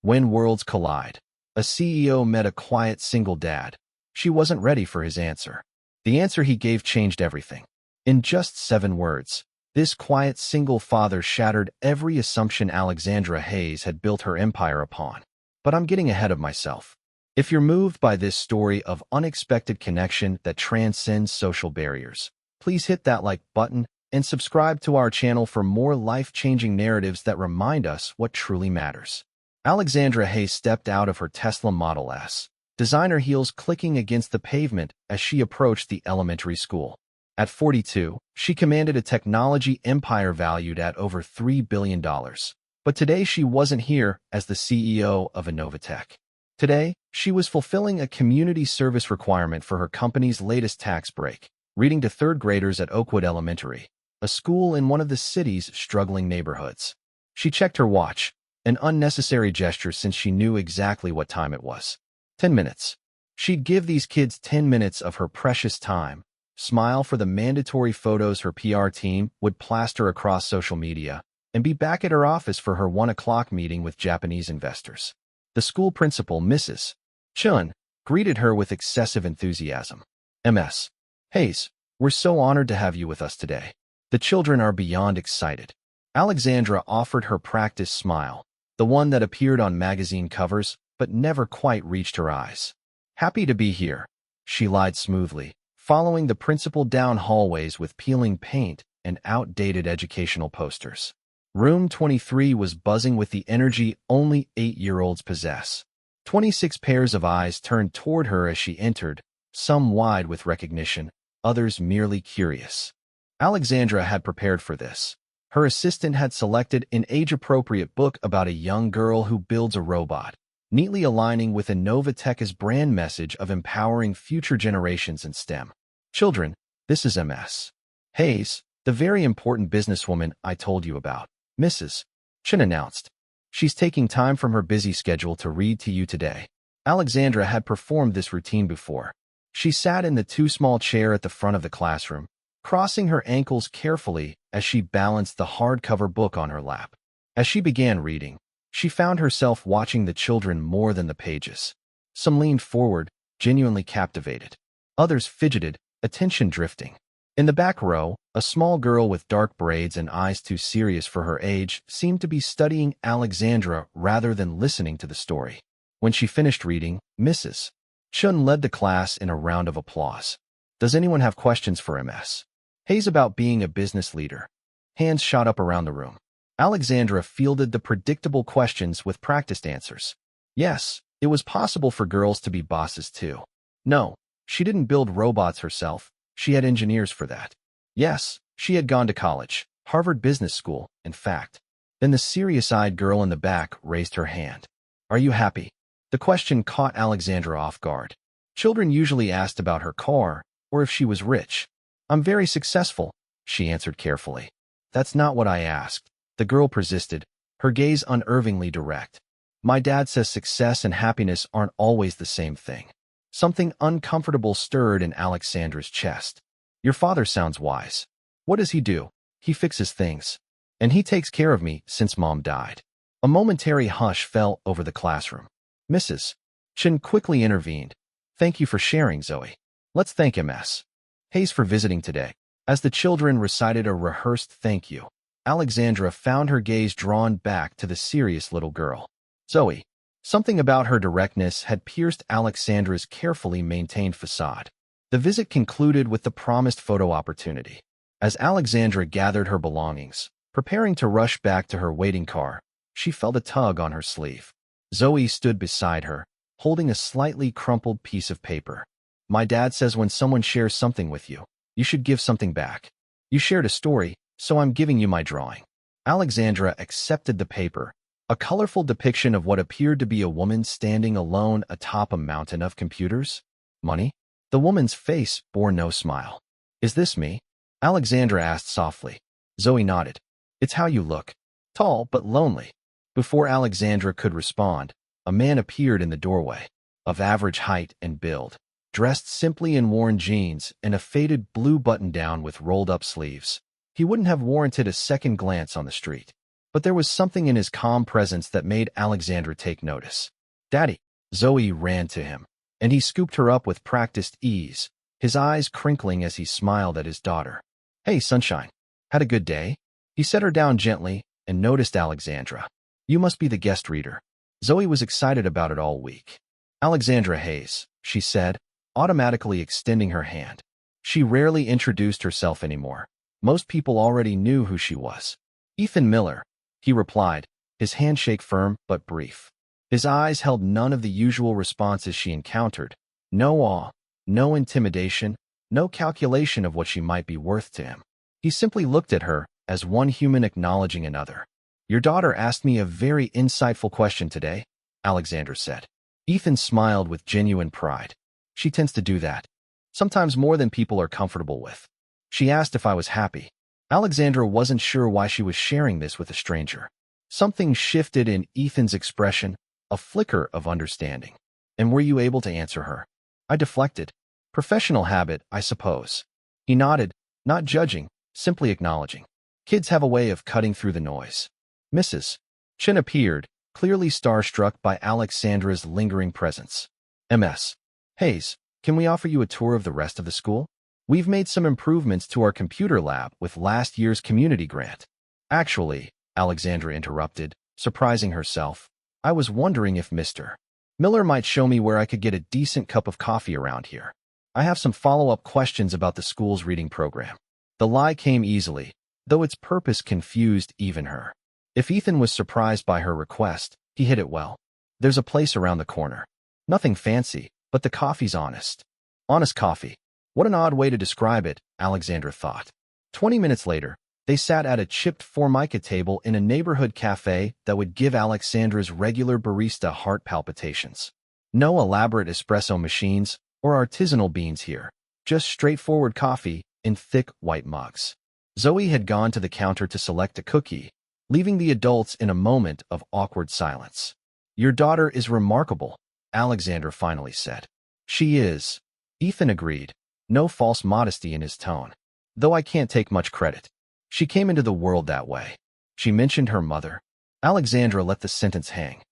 When worlds collide. A CEO met a quiet single dad. She wasn't ready for his answer. The answer he gave changed everything. In just 7 words, this quiet single father shattered every assumption Alexandra Hayes had built her empire upon. But I'm getting ahead of myself. If you're moved by this story of unexpected connection that transcends social barriers, please hit that like button and subscribe to our channel for more life-changing narratives that remind us what truly matters. Alexandra Hayes stepped out of her Tesla Model S, designer heels clicking against the pavement as she approached the elementary school. At 42, she commanded a technology empire valued at over $3 billion. But today she wasn't here as the CEO of Innovatech. Today, she was fulfilling a community service requirement for her company's latest tax break, reading to 3rd graders at Oakwood Elementary, a school in one of the city's struggling neighborhoods. She checked her watch, an unnecessary gesture since she knew exactly what time it was. 10 minutes. She'd give these kids 10 minutes of her precious time, smile for the mandatory photos her PR team would plaster across social media, and be back at her office for her 1 o'clock meeting with Japanese investors. The school principal, Mrs. Chun, greeted her with excessive enthusiasm. Ms. Hayes, we're so honored to have you with us today. The children are beyond excited. Alexandra offered her practice smile, the one that appeared on magazine covers but never quite reached her eyes. Happy to be here, she lied smoothly, following the principal down hallways with peeling paint and outdated educational posters. Room 23 was buzzing with the energy only 8-year-olds possess. 26 pairs of eyes turned toward her as she entered, some wide with recognition, others merely curious. Alexandra had prepared for this. Her assistant had selected an age-appropriate book about a young girl who builds a robot, neatly aligning with Innovatech's brand message of empowering future generations in STEM. Children, this is Ms. Hayes, the very important businesswoman I told you about, Mrs. Chin announced. She's taking time from her busy schedule to read to you today. Alexandra had performed this routine before. She sat in the too-small chair at the front of the classroom, crossing her ankles carefully as she balanced the hardcover book on her lap. As she began reading, she found herself watching the children more than the pages. Some leaned forward, genuinely captivated. Others fidgeted, attention drifting. In the back row, a small girl with dark braids and eyes too serious for her age seemed to be studying Alexandra rather than listening to the story. When she finished reading, Mrs. Chun led the class in a round of applause. Does anyone have questions for Ms. Hayes about being a business leader? Hands shot up around the room. Alexandra fielded the predictable questions with practiced answers. Yes, it was possible for girls to be bosses too. No, she didn't build robots herself. She had engineers for that. Yes, she had gone to college, Harvard Business School, in fact. Then the serious-eyed girl in the back raised her hand. Are you happy? The question caught Alexandra off guard. Children usually asked about her car or if she was rich. I'm very successful, she answered carefully. That's not what I asked. The girl persisted, her gaze unnervingly direct. My dad says success and happiness aren't always the same thing. Something uncomfortable stirred in Alexandra's chest. Your father sounds wise. What does he do? He fixes things. And he takes care of me since Mom died. A momentary hush fell over the classroom. Mrs. Chin quickly intervened. Thank you for sharing, Zoe. Let's thank Ms. Hayes for visiting today. As the children recited a rehearsed thank you, Alexandra found her gaze drawn back to the serious little girl. Zoe. Something about her directness had pierced Alexandra's carefully maintained facade. The visit concluded with the promised photo opportunity. As Alexandra gathered her belongings, preparing to rush back to her waiting car, she felt a tug on her sleeve. Zoe stood beside her, holding a slightly crumpled piece of paper. My dad says when someone shares something with you, you should give something back. You shared a story, so I'm giving you my drawing. Alexandra accepted the paper, a colorful depiction of what appeared to be a woman standing alone atop a mountain of computers. Money? The woman's face bore no smile. Is this me? Alexandra asked softly. Zoe nodded. It's how you look. Tall but lonely. Before Alexandra could respond, a man appeared in the doorway, of average height and build, dressed simply in worn jeans and a faded blue button-down with rolled-up sleeves. He wouldn't have warranted a second glance on the street. but there was something in his calm presence that made Alexandra take notice. "Daddy." Zoe ran to him, and he scooped her up with practiced ease, his eyes crinkling as he smiled at his daughter. "Hey, sunshine. Had a good day?" He set her down gently and noticed Alexandra. "You must be the guest reader." Zoe was excited about it all week. "Alexandra Hayes," she said, automatically extending her hand. She rarely introduced herself anymore. Most people already knew who she was. "Ethan Miller," he replied, his handshake firm but brief. His eyes held none of the usual responses she encountered. No awe, no intimidation, no calculation of what she might be worth to him. He simply looked at her as one human acknowledging another. "Your daughter asked me a very insightful question today," Alexandra said. Ethan smiled with genuine pride. "She tends to do that, sometimes more than people are comfortable with." She asked if I was happy. Alexandra wasn't sure why she was sharing this with a stranger. Something shifted in Ethan's expression, a flicker of understanding. "And were you able to answer her?" I deflected. "Professional habit, I suppose." He nodded, not judging, simply acknowledging. Kids have a way of cutting through the noise. Mrs. Chin appeared, clearly starstruck by Alexandra's lingering presence. "Ms. Hayes, can we offer you a tour of the rest of the school? We've made some improvements to our computer lab with last year's community grant." "Actually," Alexandra interrupted, surprising herself, "I was wondering if Mr. Miller might show me where I could get a decent cup of coffee around here. I have some follow-up questions about the school's reading program." The lie came easily, though its purpose confused even her. If Ethan was surprised by her request, he hit it well. "There's a place around the corner. Nothing fancy, but the coffee's honest." Honest coffee. What an odd way to describe it, Alexandra thought. 20 minutes later, they sat at a chipped formica table in a neighborhood cafe that would give Alexandra's regular barista heart palpitations. No elaborate espresso machines or artisanal beans here, just straightforward coffee in thick white mugs. Zoe had gone to the counter to select a cookie, leaving the adults in a moment of awkward silence. "Your daughter is remarkable," Alexandra finally said. "She is," Ethan agreed, no false modesty in his tone. "Though I can't take much credit. She came into the world that way." She mentioned her mother. Alexandra let the sentence hang.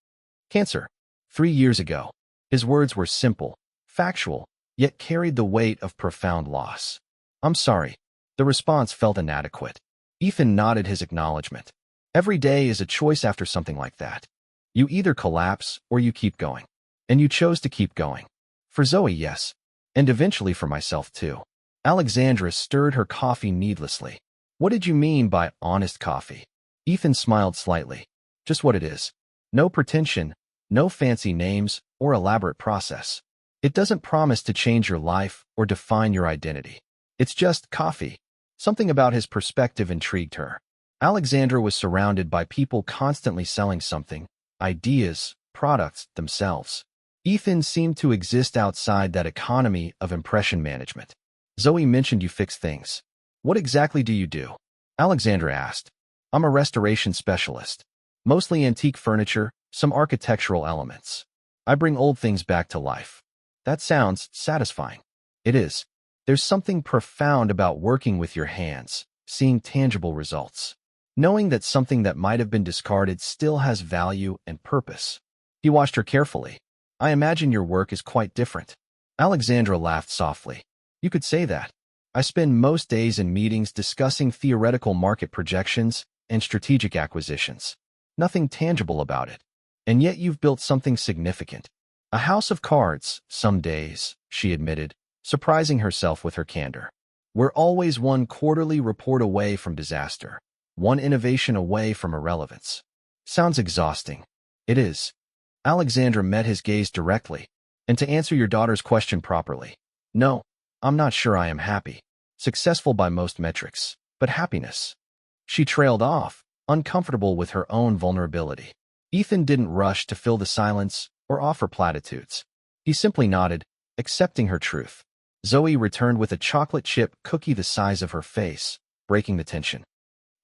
"Cancer. 3 years ago." His words were simple, factual, yet carried the weight of profound loss. "I'm sorry." The response felt inadequate. Ethan nodded his acknowledgement. Every day is a choice after something like that. You either collapse or you keep going. And you chose to keep going. For Zoe, yes. And eventually for myself, too. Alexandra stirred her coffee needlessly. "What did you mean by honest coffee?" Ethan smiled slightly. "Just what it is. No pretension, no fancy names or elaborate process. It doesn't promise to change your life or define your identity. It's just coffee." Something about his perspective intrigued her. Alexandra was surrounded by people constantly selling something, ideas, products, themselves. Ethan seemed to exist outside that economy of impression management. "Zoe mentioned you fix things. What exactly do you do?" Alexandra asked. "I'm a restoration specialist. Mostly antique furniture, some architectural elements. I bring old things back to life." "That sounds satisfying." "It is. There's something profound about working with your hands, seeing tangible results. Knowing that something that might have been discarded still has value and purpose." He watched her carefully. "I imagine your work is quite different." Alexandra laughed softly. "You could say that. I spend most days in meetings discussing theoretical market projections and strategic acquisitions. Nothing tangible about it. And yet you've built something significant. A house of cards, some days," she admitted, surprising herself with her candor. "We're always one quarterly report away from disaster, one innovation away from irrelevance." "Sounds exhausting." "It is." Alexandra met his gaze directly. "And to answer your daughter's question properly, no, I'm not sure I am happy. Successful by most metrics, but happiness." She trailed off, uncomfortable with her own vulnerability. Ethan didn't rush to fill the silence or offer platitudes. He simply nodded, accepting her truth. Zoe returned with a chocolate chip cookie the size of her face, breaking the tension.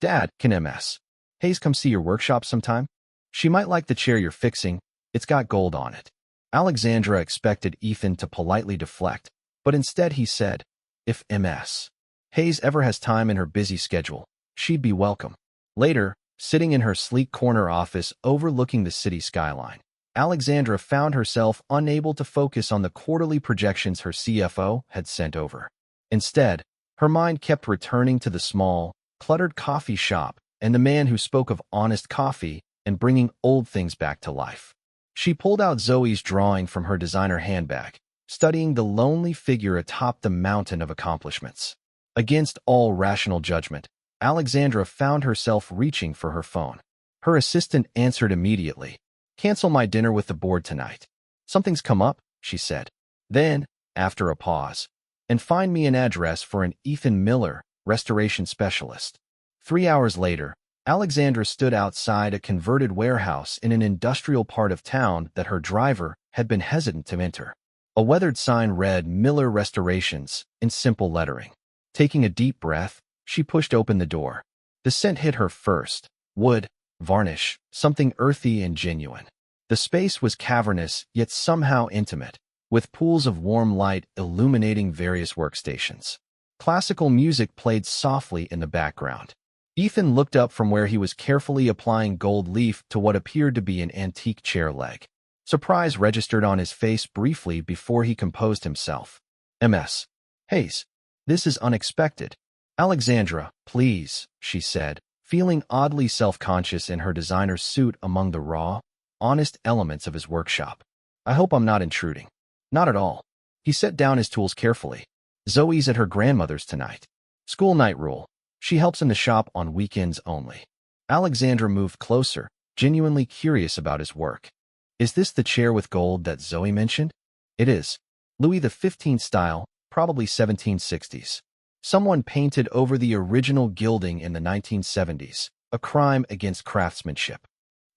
"Dad, can Ms. Hayes come see your workshop sometime? She might like the chair you're fixing. It's got gold on it." Alexandra expected Ethan to politely deflect, but instead he said, "If Ms. Hayes ever has time in her busy schedule, she'd be welcome." Later, Sitting in her sleek corner office overlooking the city skyline, Alexandra found herself unable to focus on the quarterly projections her CFO had sent over. Instead, her mind kept returning to the small, cluttered coffee shop and the man who spoke of honest coffee and bringing old things back to life. She pulled out Zoe's drawing from her designer handbag, studying the lonely figure atop the mountain of accomplishments. Against all rational judgment, Alexandra found herself reaching for her phone. Her assistant answered immediately. "Cancel my dinner with the board tonight. Something's come up," she said. Then, after a pause, "and find me an address for an Ethan Miller, restoration specialist." 3 hours later, Alexandra stood outside a converted warehouse in an industrial part of town that her driver had been hesitant to enter. A weathered sign read Miller Restorations in simple lettering. Taking a deep breath, she pushed open the door. The scent hit her first: wood, varnish, something earthy and genuine. The space was cavernous, yet somehow intimate, with pools of warm light illuminating various workstations. Classical music played softly in the background. Ethan looked up from where he was carefully applying gold leaf to what appeared to be an antique chair leg. Surprise registered on his face briefly before he composed himself. "Ms. Hayes, this is unexpected." "Alexandra, please," she said, feeling oddly self-conscious in her designer's suit among the raw, honest elements of his workshop. "I hope I'm not intruding." "Not at all." He set down his tools carefully. "Zoe's at her grandmother's tonight. School night rule. She helps in the shop on weekends only." Alexandra moved closer, genuinely curious about his work. "Is this the chair with gold that Zoe mentioned?" "It is. Louis XV style, probably 1760s. Someone painted over the original gilding in the 1970s, a crime against craftsmanship."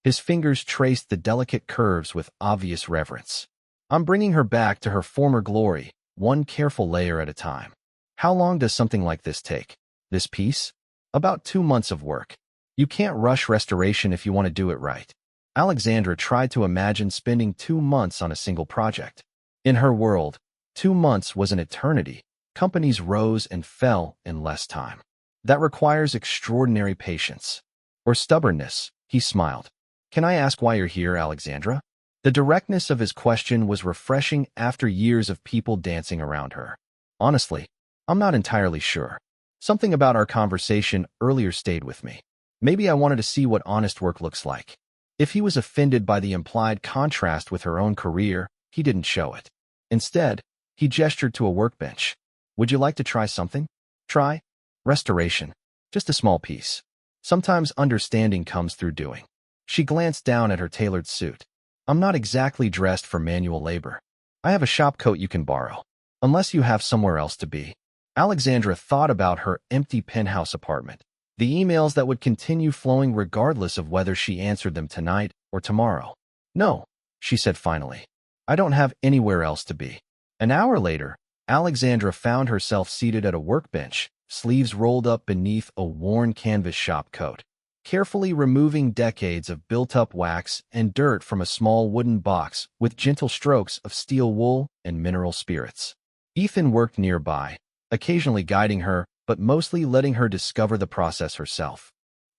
His fingers traced the delicate curves with obvious reverence. "I'm bringing her back to her former glory, one careful layer at a time." "How long does something like this take?" "This piece? About 2 months of work. You can't rush restoration if you want to do it right." Alexandra tried to imagine spending 2 months on a single project. In her world, 2 months was an eternity. Companies rose and fell in less time. "That requires extraordinary patience." "Or stubbornness," he smiled. "Can I ask why you're here, Alexandra?" The directness of his question was refreshing after years of people dancing around her. "Honestly, I'm not entirely sure. Something about our conversation earlier stayed with me. Maybe I wanted to see what honest work looks like." If he was offended by the implied contrast with her own career, he didn't show it. Instead, he gestured to a workbench. "Would you like to try something?" "Try? Restoration. Just a small piece. Sometimes understanding comes through doing." She glanced down at her tailored suit. "I'm not exactly dressed for manual labor. I have a shop coat you can borrow. Unless you have somewhere else to be." Alexandra thought about her empty penthouse apartment, the emails that would continue flowing regardless of whether she answered them tonight or tomorrow. "No," she said finally. "I don't have anywhere else to be." An hour later, Alexandra found herself seated at a workbench, sleeves rolled up beneath a worn canvas shop coat, carefully removing decades of built-up wax and dirt from a small wooden box with gentle strokes of steel wool and mineral spirits. Ethan worked nearby, occasionally guiding her, but mostly letting her discover the process herself.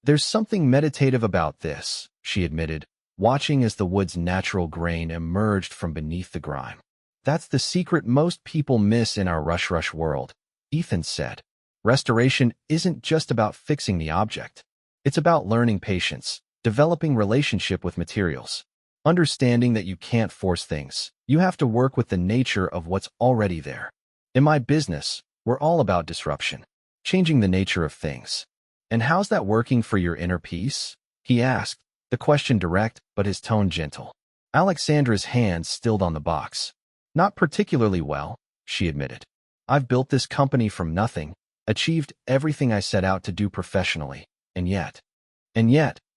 "There's something meditative about this," she admitted, watching as the wood's natural grain emerged from beneath the grime. "That's the secret most people miss in our rush world," Ethan said. "Restoration isn't just about fixing the object. It's about learning patience, developing relationship with materials, understanding that you can't force things. You have to work with the nature of what's already there. In my business, we're all about disruption, changing the nature of things." "And how's that working for your inner peace?" he asked, the question direct but his tone gentle. Alexandra's hands stilled on the box. "Not particularly well," she admitted. "I've built this company from nothing, achieved everything I set out to do professionally, and yet,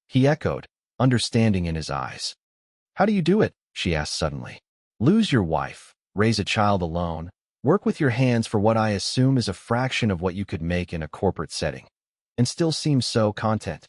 he echoed, understanding in his eyes. "How do you do it?" she asked suddenly. "Lose your wife, raise a child alone, work with your hands for what I assume is a fraction of what you could make in a corporate setting, and still seem so content."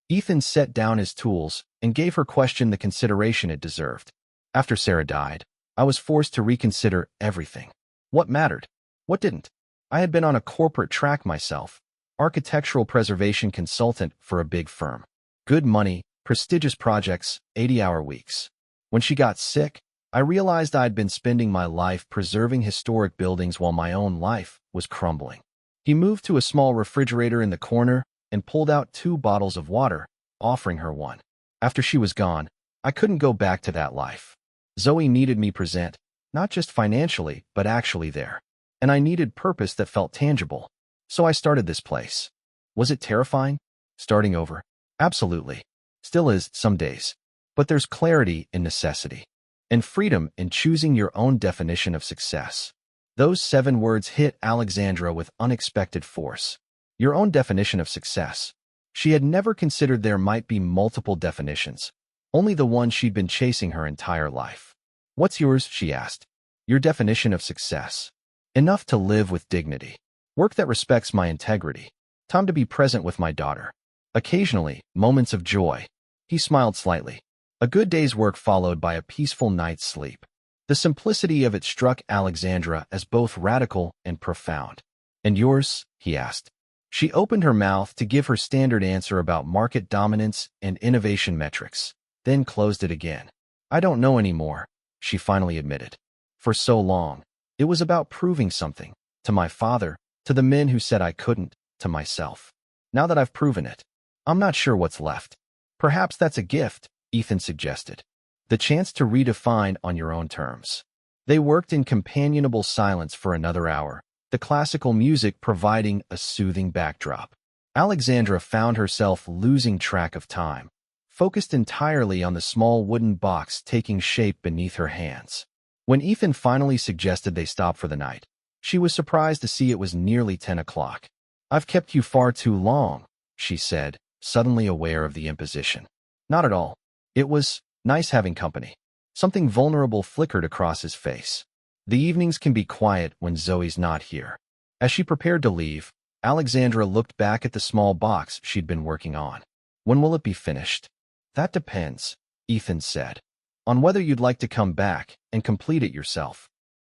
Ethan set down his tools and gave her question the consideration it deserved. "After Sarah died, I was forced to reconsider everything. What mattered? What didn't? I had been on a corporate track myself, architectural preservation consultant for a big firm. Good money, prestigious projects, 80-hour weeks. When she got sick, I realized I'd been spending my life preserving historic buildings while my own life was crumbling. He moved to a small refrigerator in the corner and pulled out 2 bottles of water, offering her one. After she was gone, I couldn't go back to that life. Zoe needed me present, not just financially, but actually there. And I needed purpose that felt tangible. So I started this place. Was it terrifying? Starting over? Absolutely. Still is, some days. But there's clarity in necessity. And freedom in choosing your own definition of success. Those 7 words hit Alexandra with unexpected force. Your own definition of success. She had never considered there might be multiple definitions, only the one she'd been chasing her entire life. What's yours? She asked. Your definition of success. Enough to live with dignity. Work that respects my integrity. Time to be present with my daughter. Occasionally, moments of joy. He smiled slightly. A good day's work followed by a peaceful night's sleep. The simplicity of it struck Alexandra as both radical and profound. And yours? He asked. She opened her mouth to give her standard answer about market dominance and innovation metrics, then closed it again. I don't know anymore, she finally admitted. For so long, it was about proving something, to my father, to the men who said I couldn't, to myself. Now that I've proven it, I'm not sure what's left. Perhaps that's a gift, Ethan suggested. The chance to redefine on your own terms. They worked in companionable silence for another hour, the classical music providing a soothing backdrop. Alexandra found herself losing track of time, focused entirely on the small wooden box taking shape beneath her hands. When Ethan finally suggested they stop for the night, she was surprised to see it was nearly 10 o'clock. I've kept you far too long, she said, suddenly aware of the imposition. Not at all. It was nice having company. Something vulnerable flickered across his face. The evenings can be quiet when Zoe's not here. As she prepared to leave, Alexandra looked back at the small box she'd been working on. When will it be finished? That depends, Ethan said, on whether you'd like to come back and complete it yourself.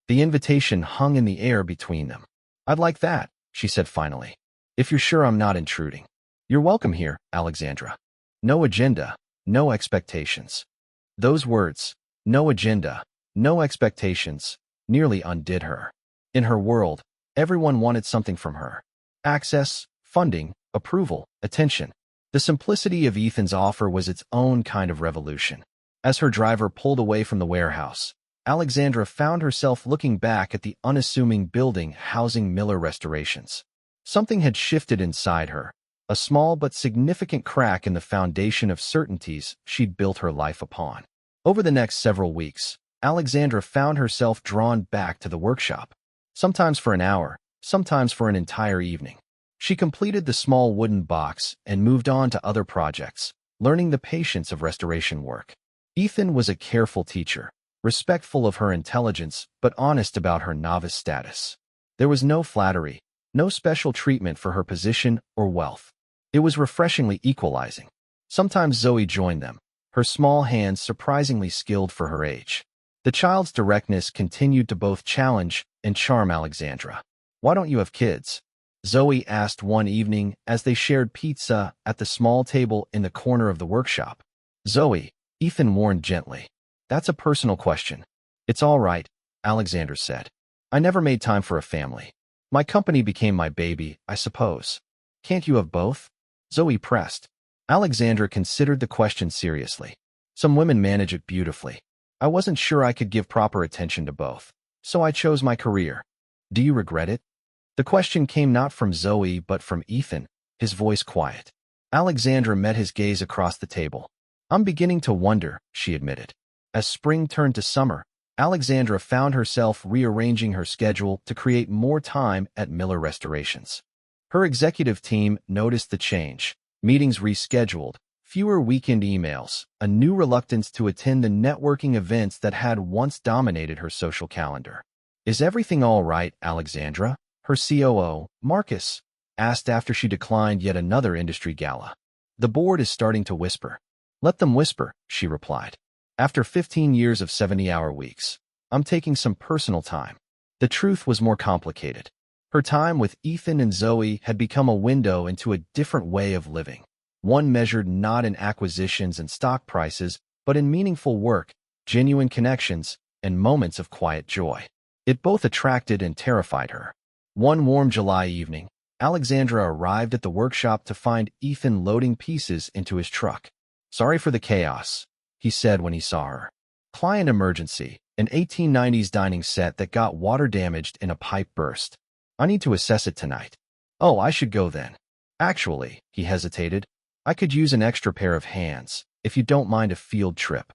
The invitation hung in the air between them. I'd like that, she said finally. If you're sure I'm not intruding. You're welcome here, Alexandra. No agenda, no expectations. Those words, no agenda, no expectations, nearly undid her. In her world, everyone wanted something from her. Access, funding, approval, attention. The simplicity of Ethan's offer was its own kind of revolution. As her driver pulled away from the warehouse, Alexandra found herself looking back at the unassuming building housing Miller Restorations. Something had shifted inside her, a small but significant crack in the foundation of certainties she'd built her life upon. Over the next several weeks, Alexandra found herself drawn back to the workshop, sometimes for an hour, sometimes for an entire evening. She completed the small wooden box and moved on to other projects, learning the patience of restoration work. Ethan was a careful teacher, respectful of her intelligence but honest about her novice status. There was no flattery, no special treatment for her position or wealth. It was refreshingly equalizing. Sometimes Zoe joined them, her small hands surprisingly skilled for her age. The child's directness continued to both challenge and charm Alexandra. Why don't you have kids? Zoe asked one evening as they shared pizza at the small table in the corner of the workshop. Zoe, Ethan warned gently. That's a personal question. It's all right, Alexandra said. I never made time for a family. My company became my baby, I suppose. Can't you have both? Zoe pressed. Alexandra considered the question seriously. Some women manage it beautifully. I wasn't sure I could give proper attention to both, so I chose my career. Do you regret it? The question came not from Zoe but from Ethan, his voice quiet. Alexandra met his gaze across the table. I'm beginning to wonder, she admitted. As spring turned to summer, Alexandra found herself rearranging her schedule to create more time at Miller Restorations. Her executive team noticed the change. Meetings rescheduled, fewer weekend emails, a new reluctance to attend the networking events that had once dominated her social calendar. Is everything all right, Alexandra? Her COO, Marcus, asked after she declined yet another industry gala. The board is starting to whisper. Let them whisper, she replied. After 15 years of 70-hour weeks, I'm taking some personal time. The truth was more complicated. Her time with Ethan and Zoe had become a window into a different way of living. One measured not in acquisitions and stock prices, but in meaningful work, genuine connections, and moments of quiet joy. It both attracted and terrified her. One warm July evening, Alexandra arrived at the workshop to find Ethan loading pieces into his truck. "Sorry for the chaos," he said when he saw her. "Client emergency, an 1890s dining set that got water damaged in a pipe burst. I need to assess it tonight." "Oh, I should go then." "Actually," he hesitated, "I could use an extra pair of hands, if you don't mind a field trip."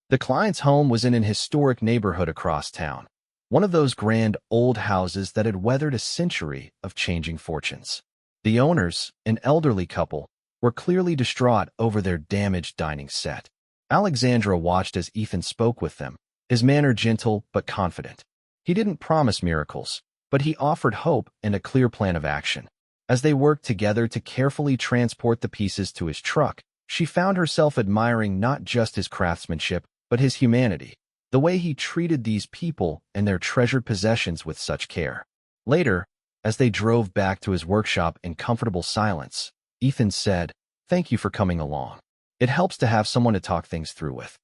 The client's home was in an historic neighborhood across town, one of those grand old houses that had weathered a century of changing fortunes. The owners, an elderly couple, were clearly distraught over their damaged dining set. Alexandra watched as Ethan spoke with them, his manner gentle but confident. He didn't promise miracles, but he offered hope and a clear plan of action. As they worked together to carefully transport the pieces to his truck, she found herself admiring not just his craftsmanship, but his humanity, the way he treated these people and their treasured possessions with such care. Later, as they drove back to his workshop in comfortable silence, Ethan said, "Thank you for coming along. It helps to have someone to talk things through with."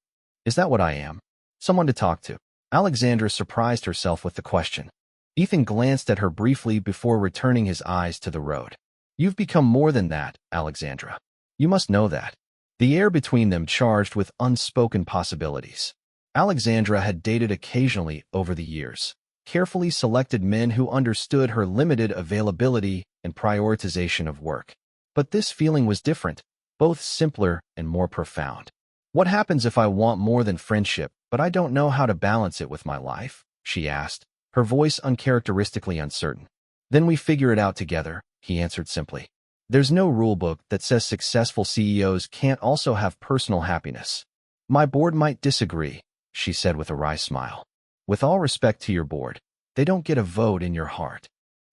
"Is that what I am? Someone to talk to?" Alexandra surprised herself with the question. Ethan glanced at her briefly before returning his eyes to the road. "You've become more than that, Alexandra. You must know that." The air between them charged with unspoken possibilities. Alexandra had dated occasionally over the years, carefully selected men who understood her limited availability and prioritization of work. But this feeling was different, both simpler and more profound. "What happens if I want more than friendship, but I don't know how to balance it with my life?" she asked, her voice uncharacteristically uncertain. "Then we figure it out together," he answered simply. "There's no rulebook that says successful CEOs can't also have personal happiness." "My board might disagree," she said with a wry smile. "With all respect to your board, they don't get a vote in your heart."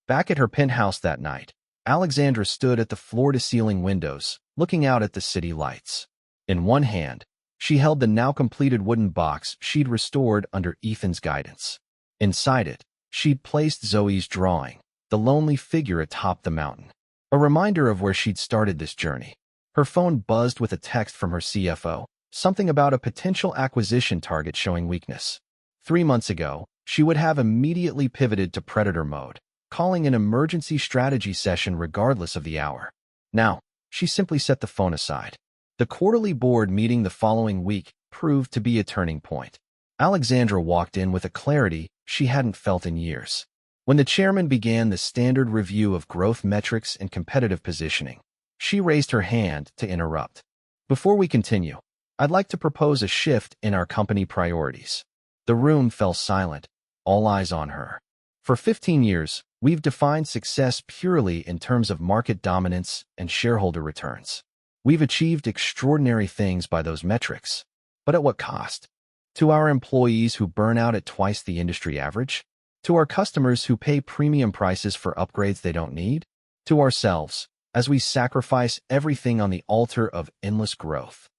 Back at her penthouse that night, Alexandra stood at the floor-to-ceiling windows, looking out at the city lights. In one hand, she held the now-completed wooden box she'd restored under Ethan's guidance. Inside it, she'd placed Zoe's drawing, the lonely figure atop the mountain, a reminder of where she'd started this journey. Her phone buzzed with a text from her CFO, something about a potential acquisition target showing weakness. 3 months ago, she would have immediately pivoted to predator mode, calling an emergency strategy session regardless of the hour. Now, she simply set the phone aside. The quarterly board meeting the following week proved to be a turning point. Alexandra walked in with a clarity she hadn't felt in years. When the chairman began the standard review of growth metrics and competitive positioning, she raised her hand to interrupt. "Before we continue, I'd like to propose a shift in our company priorities." The room fell silent, all eyes on her. "For 15 years, we've defined success purely in terms of market dominance and shareholder returns. We've achieved extraordinary things by those metrics. But at what cost? To our employees who burn out at twice the industry average? To our customers who pay premium prices for upgrades they don't need? To ourselves, as we sacrifice everything on the altar of endless growth."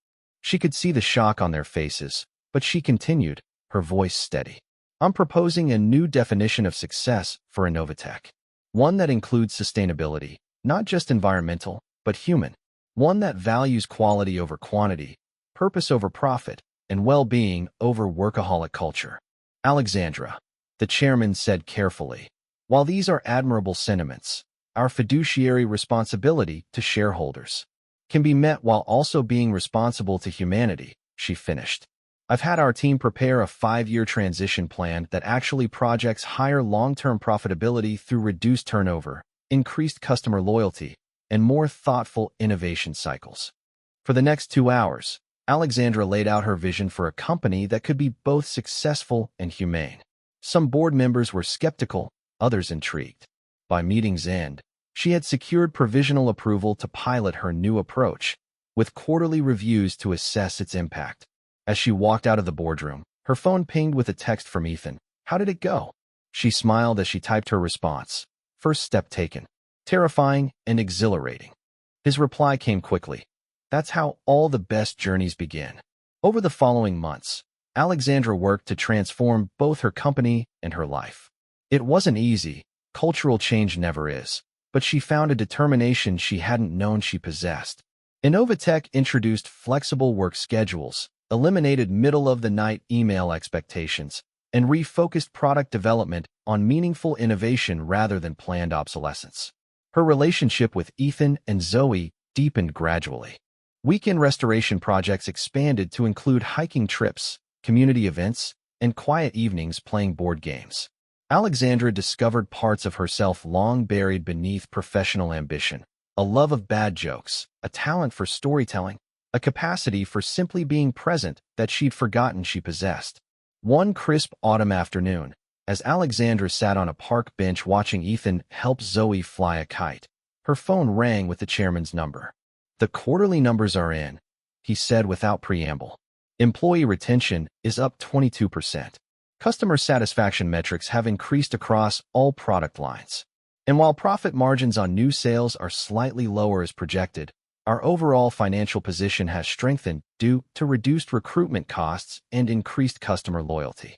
She could see the shock on their faces, but she continued, her voice steady. "I'm proposing a new definition of success for Innovatech. One that includes sustainability, not just environmental, but human. One that values quality over quantity, purpose over profit, and well-being over workaholic culture." "Alexandra," the chairman said carefully, "while these are admirable sentiments, our fiduciary responsibility to shareholders can be met while also being responsible to humanity," she finished. "I've had our team prepare a 5-year transition plan that actually projects higher long-term profitability through reduced turnover, increased customer loyalty, and more thoughtful innovation cycles." For the next 2 hours, Alexandra laid out her vision for a company that could be both successful and humane. Some board members were skeptical, others intrigued. By meeting's end, she had secured provisional approval to pilot her new approach, with quarterly reviews to assess its impact. As she walked out of the boardroom, her phone pinged with a text from Ethan. "How did it go?" She smiled as she typed her response. "First step taken. Terrifying and exhilarating." His reply came quickly. "That's how all the best journeys begin." Over the following months, Alexandra worked to transform both her company and her life. It wasn't easy, cultural change never is, but she found a determination she hadn't known she possessed. Innovatech introduced flexible work schedules, eliminated middle-of-the-night email expectations, and refocused product development on meaningful innovation rather than planned obsolescence. Her relationship with Ethan and Zoe deepened gradually. Weekend restoration projects expanded to include hiking trips, community events, and quiet evenings playing board games. Alexandra discovered parts of herself long buried beneath professional ambition: a love of bad jokes, a talent for storytelling, a capacity for simply being present that she'd forgotten she possessed. One crisp autumn afternoon, as Alexandra sat on a park bench watching Ethan help Zoe fly a kite, her phone rang with the chairman's number. "The quarterly numbers are in," he said without preamble. "Employee retention is up 22%. Customer satisfaction metrics have increased across all product lines. And while profit margins on new sales are slightly lower as projected, our overall financial position has strengthened due to reduced recruitment costs and increased customer loyalty."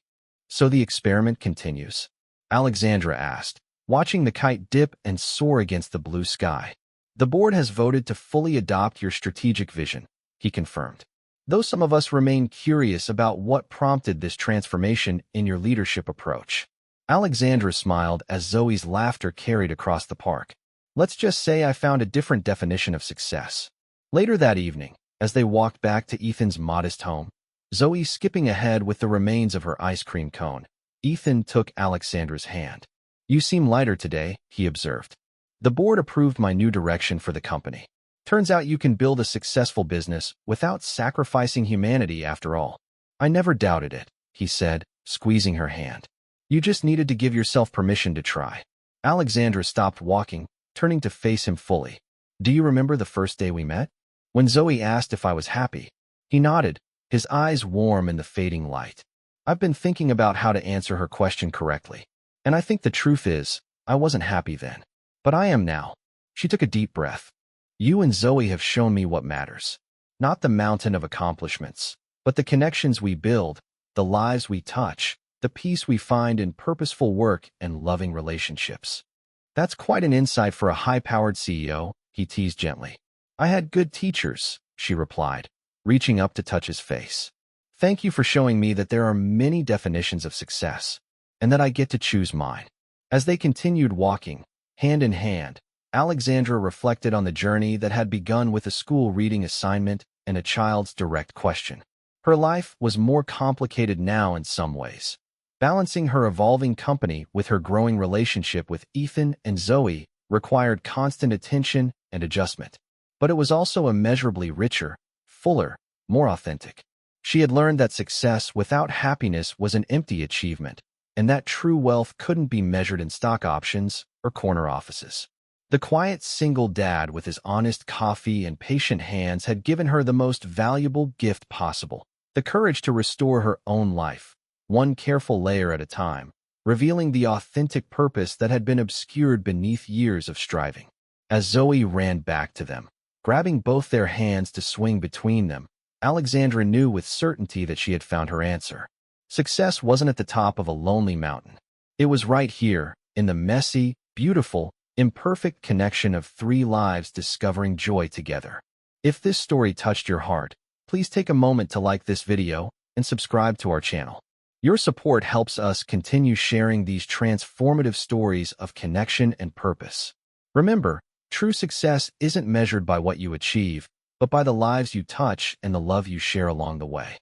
"So the experiment continues?" Alexandra asked, watching the kite dip and soar against the blue sky. "The board has voted to fully adopt your strategic vision," he confirmed. "Though some of us remain curious about what prompted this transformation in your leadership approach." Alexandra smiled as Zoe's laughter carried across the park. "Let's just say I found a different definition of success." Later that evening, as they walked back to Ethan's modest home, Zoe skipping ahead with the remains of her ice cream cone, Ethan took Alexandra's hand. "You seem lighter today," he observed. "The board approved my new direction for the company. Turns out you can build a successful business without sacrificing humanity after all." "I never doubted it," he said, squeezing her hand. "You just needed to give yourself permission to try." Alexandra stopped walking, turning to face him fully. "Do you remember the first day we met? When Zoe asked if I was happy?" He nodded, his eyes warm in the fading light. "I've been thinking about how to answer her question correctly. And I think the truth is, I wasn't happy then. But I am now." She took a deep breath. "You and Zoe have shown me what matters. Not the mountain of accomplishments, but the connections we build, the lives we touch, the peace we find in purposeful work and loving relationships." "That's quite an insight for a high-powered CEO," he teased gently. "I had good teachers," she replied, reaching up to touch his face. "Thank you for showing me that there are many definitions of success, and that I get to choose mine." As they continued walking, hand in hand, Alexandra reflected on the journey that had begun with a school reading assignment and a child's direct question. Her life was more complicated now in some ways. Balancing her evolving company with her growing relationship with Ethan and Zoe required constant attention and adjustment. But it was also immeasurably richer, fuller, more authentic. She had learned that success without happiness was an empty achievement, and that true wealth couldn't be measured in stock options or corner offices. The quiet single dad with his honest coffee and patient hands had given her the most valuable gift possible: the courage to restore her own life, one careful layer at a time, revealing the authentic purpose that had been obscured beneath years of striving. As Zoe ran back to them, grabbing both their hands to swing between them, Alexandra knew with certainty that she had found her answer. Success wasn't at the top of a lonely mountain. It was right here, in the messy, beautiful, imperfect connection of three lives discovering joy together. If this story touched your heart, please take a moment to like this video and subscribe to our channel. Your support helps us continue sharing these transformative stories of connection and purpose. Remember, true success isn't measured by what you achieve, but by the lives you touch and the love you share along the way.